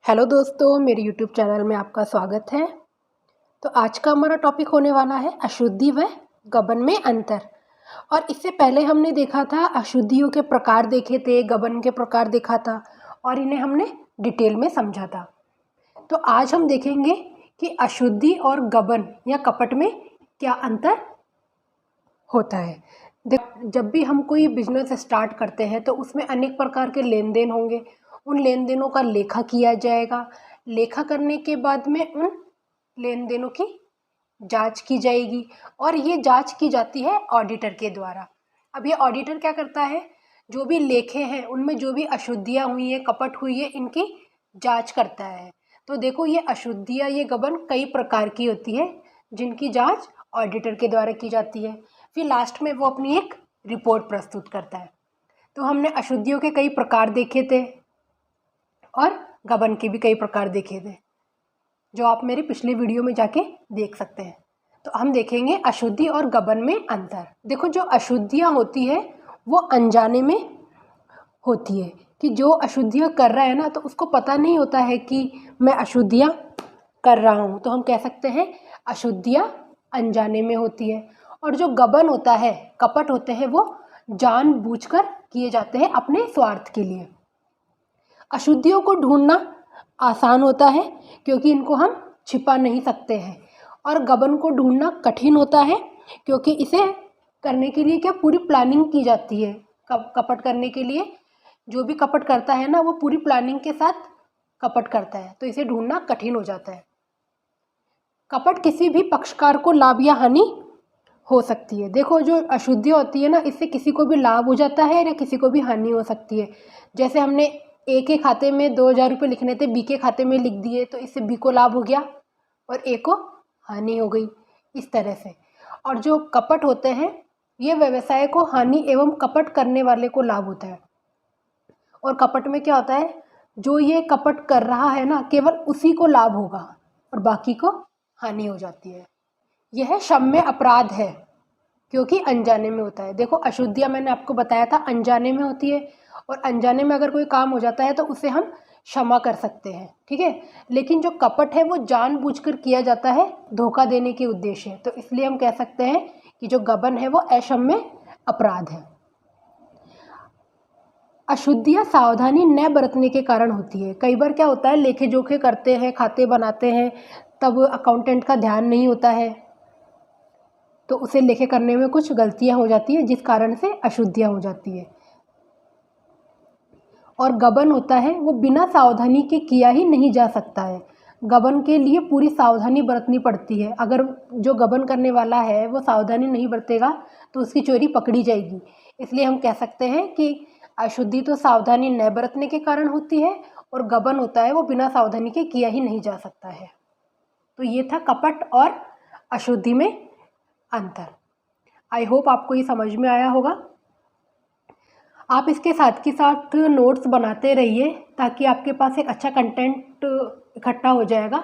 Hello दोस्तों, मेरे YouTube channel में आपका स्वागत है। तो आज का हमारा टॉपिक होने वाला है अशुद्धि व गबन में अंतर। और इससे पहले हमने देखा था अशुद्धियों के प्रकार देखे थे, गबन के प्रकार देखा था और इन्हें हमने डिटेल में समझा था। तो आज हम देखेंगे कि अशुद्धि और गबन या कपट में क्या अंतर होता है। जब भी हम कोई बिजनेस स्टार्ट करते हैं तो उसमें अनेक प्रकार के लेन देन होंगे। उन लेन देनों का लेखा किया जाएगा। लेखा करने के बाद में उन लेन देनों की जांच की जाएगी और ये जांच की जाती है ऑडिटर के द्वारा। अब ये ऑडिटर क्या करता है, जो भी लेखे हैं उनमें जो भी अशुद्धियाँ हुई है, कपट हुई है, इनकी जांच करता है। तो देखो, ये अशुद्धियाँ, ये गबन कई प्रकार की होती है जिनकी जांच ऑडिटर के द्वारा की जाती है। फिर लास्ट में वो अपनी एक रिपोर्ट प्रस्तुत करता है। तो हमने अशुद्धियों के कई प्रकार देखे थे और गबन के भी कई प्रकार देखे थे, जो आप मेरे पिछले वीडियो में जाके देख सकते हैं। तो हम देखेंगे अशुद्धि और गबन में अंतर। देखो, जो अशुद्धियाँ होती है वो अनजाने में होती है कि जो अशुद्धियाँ कर रहा है ना, तो उसको पता नहीं होता है कि मैं अशुद्धियाँ कर रहा हूँ। तो हम कह सकते हैं अशुद्धियाँ अनजाने में होती है। और जो गबन होता है, कपट होते हैं, वो जानबूझकर किए जाते हैं अपने स्वार्थ के लिए। अशुद्धियों को ढूंढना आसान होता है क्योंकि इनको हम छिपा नहीं सकते हैं, और गबन को ढूंढना कठिन होता है क्योंकि इसे करने के लिए क्या पूरी प्लानिंग की जाती है। कपट करने के लिए जो भी कपट करता है ना, वो पूरी प्लानिंग के साथ कपट करता है, तो इसे ढूंढना कठिन हो जाता है। कपट किसी भी पक्षकार को लाभ या हानि हो सकती है। देखो, जो अशुद्धि होती है ना, इससे किसी को भी लाभ हो जाता है या किसी को भी हानि हो सकती है। जैसे हमने ए के खाते में 2000 रुपये लिखने थे, बी के खाते में लिख दिए, तो इससे बी को लाभ हो गया और ए को हानि हो गई, इस तरह से। और जो कपट होते हैं, ये व्यवसाय को हानि एवं कपट करने वाले को लाभ होता है। और कपट में क्या होता है, जो ये कपट कर रहा है ना, केवल उसी को लाभ होगा और बाकी को हानि हो जाती है। यह क्षम्य अपराध है क्योंकि अनजाने में होता है। देखो, अशुद्धियाँ मैंने आपको बताया था अनजाने में होती है, और अनजाने में अगर कोई काम हो जाता है तो उसे हम क्षमा कर सकते हैं, ठीक है। लेकिन जो कपट है वो जानबूझकर किया जाता है, धोखा देने के उद्देश्य है। तो इसलिए हम कह सकते हैं कि जो गबन है वो अक्षम्य अपराध है। अशुद्धियाँ सावधानी न बरतने के कारण होती है। कई बार क्या होता है, लेखे जोखे करते हैं, खाते बनाते हैं, तब अकाउंटेंट का ध्यान नहीं होता है, तो उसे लेखे करने में कुछ गलतियां हो जाती है, जिस कारण से अशुद्धियां हो जाती है। और गबन होता है वो बिना सावधानी के किया ही नहीं जा सकता है। गबन के लिए पूरी सावधानी बरतनी पड़ती है। अगर जो गबन करने वाला है वो सावधानी नहीं बरतेगा तो उसकी चोरी पकड़ी जाएगी। इसलिए हम कह सकते हैं कि अशुद्धि तो सावधानी न बरतने के कारण होती है, और गबन होता है वो बिना सावधानी के किया ही नहीं जा सकता है। तो ये था कपट और अशुद्धि में अंतर। आई होप आपको ये समझ में आया होगा। आप इसके साथ के साथ नोट्स बनाते रहिए ताकि आपके पास एक अच्छा कंटेंट इकट्ठा हो जाएगा।